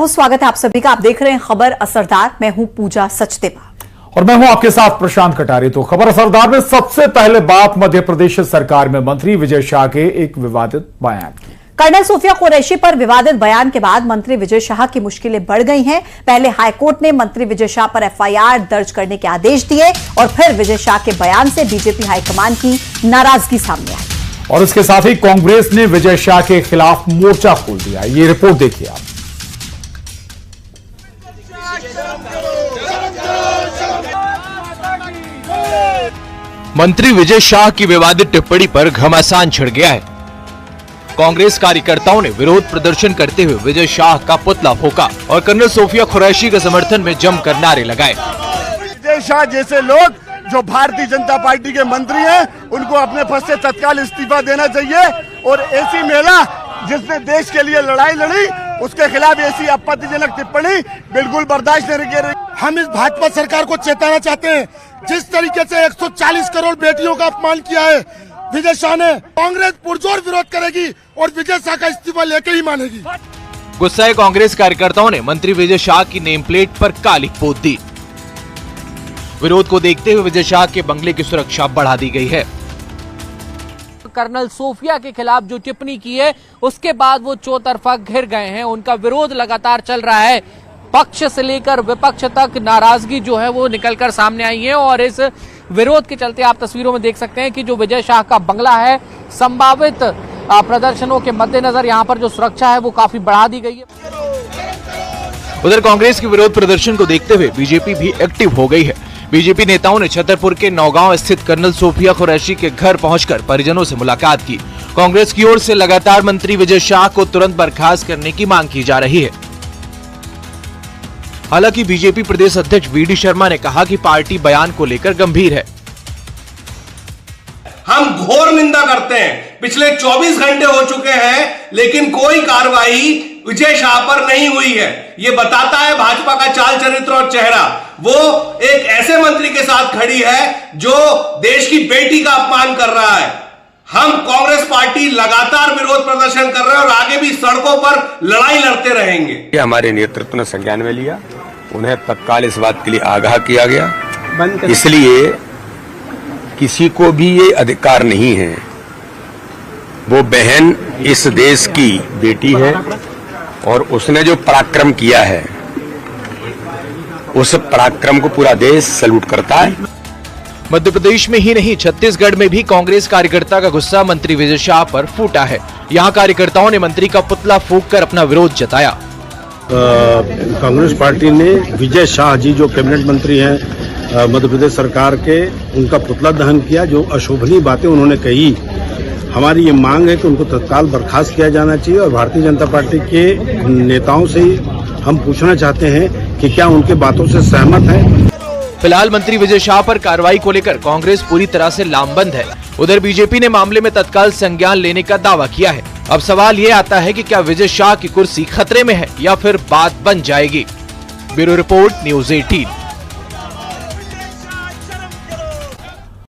स्वागत है आप सभी का। आप देख रहे हैं खबर असरदार। मैं हूं पूजा सचदेवा और मैं हूं आपके साथ प्रशांत कटारे। तो खबर असरदार में सबसे पहले बात मध्य प्रदेश सरकार में मंत्री विजय शाह के एक विवादित बयान की। कर्नल सोफिया कुरैशी पर विवादित बयान के बाद मंत्री विजय शाह की मुश्किलें बढ़ गई हैं। पहले हाईकोर्ट ने मंत्री विजय शाह पर एफआईआर दर्ज करने के आदेश दिए और फिर विजय शाह के बयान से बीजेपी हाईकमान की नाराजगी सामने आई और इसके साथ ही कांग्रेस ने विजय शाह के खिलाफ मोर्चा खोल दिया। ये रिपोर्ट देखिए आप। मंत्री विजय शाह की विवादित टिप्पणी पर घमासान छिड़ गया है। कांग्रेस कार्यकर्ताओं ने विरोध प्रदर्शन करते हुए विजय शाह का पुतला फूंका और कर्नल सोफिया कुरैशी के समर्थन में जमकर नारे लगाए। विजय शाह जैसे लोग जो भारतीय जनता पार्टी के मंत्री हैं, उनको अपने पद से तत्काल इस्तीफा देना चाहिए और ऐसी महिला जिसने देश के लिए लड़ाई लड़ी, उसके खिलाफ ऐसी आपत्तिजनक टिप्पणी बिल्कुल बर्दाश्त नहीं करेंगे। हम इस भाजपा सरकार को चेताना चाहते हैं, जिस तरीके से 140 करोड़ बेटियों का अपमान किया है विजय शाह ने, कांग्रेस पुरजोर विरोध करेगी और विजय शाह का इस्तीफा लेके ही मानेगी। गुस्साए कांग्रेस कार्यकर्ताओं ने मंत्री विजय शाह की नेम प्लेट पर काली पोत दी। विरोध को देखते हुए विजय शाह के बंगले की सुरक्षा बढ़ा दी गई है। कर्नल सोफिया के खिलाफ जो टिप्पणी की है उसके बाद वो चौतरफा घिर गए हैं। उनका विरोध लगातार चल रहा है। पक्ष से लेकर विपक्ष तक नाराजगी जो है वो निकलकर सामने आई है और इस विरोध के चलते आप तस्वीरों में देख सकते हैं कि जो विजय शाह का बंगला है, संभावित प्रदर्शनों के मद्देनजर यहाँ पर जो सुरक्षा है वो काफी बढ़ा दी गई है। उधर कांग्रेस के विरोध प्रदर्शन को देखते हुए बीजेपी भी एक्टिव हो गई है। बीजेपी नेताओं ने छतरपुर के नौगांव स्थित कर्नल सोफिया कुरैशी के घर पहुंचकर परिजनों से मुलाकात की। कांग्रेस की ओर से लगातार मंत्री विजय शाह को तुरंत बर्खास्त करने की मांग की जा रही है। हालांकि बीजेपी प्रदेश अध्यक्ष वीडी शर्मा ने कहा कि पार्टी बयान को लेकर गंभीर है। हम घोर निंदा करते हैं। पिछले 24 घंटे हो चुके हैं लेकिन कोई कार्रवाई विजय शाह पर नहीं हुई है। ये बताता है भाजपा का चाल चरित्र और चेहरा। वो एक ऐसे मंत्री के साथ खड़ी है जो देश की बेटी का अपमान कर रहा है। हम कांग्रेस पार्टी लगातार विरोध प्रदर्शन कर रहे हैं और आगे भी सड़कों पर लड़ाई लड़ते रहेंगे। हमारे नेतृत्व ने संज्ञान में लिया, उन्हें तत्काल इस बात के लिए आगाह किया गया। इसलिए किसी को भी ये अधिकार नहीं है, वो बहन इस देश की बेटी है और उसने जो पराक्रम किया है उस पराक्रम को पूरा देश सैल्यूट करता है। मध्य प्रदेश में ही नहीं, छत्तीसगढ़ में भी कांग्रेस कार्यकर्ता का गुस्सा मंत्री विजय शाह पर फूटा है। यहाँ कार्यकर्ताओं ने मंत्री का पुतला फूंककर अपना विरोध जताया। कांग्रेस पार्टी ने विजय शाह जी जो कैबिनेट मंत्री हैं मध्य प्रदेश सरकार के, उनका पुतला दहन किया। जो अशोभनीय बातें उन्होंने कही, हमारी ये मांग है कि उनको तत्काल बर्खास्त किया जाना चाहिए और भारतीय जनता पार्टी के नेताओं से हम पूछना चाहते हैं कि क्या उनके बातों से सहमत हैं। फिलहाल मंत्री विजय शाह पर कार्रवाई को लेकर कांग्रेस पूरी तरह से लामबंद है। उधर बीजेपी ने मामले में तत्काल संज्ञान लेने का दावा किया है। अब सवाल ये आता है कि क्या विजय शाह की कुर्सी खतरे में है या फिर बात बन जाएगी। Bureau report, news 18।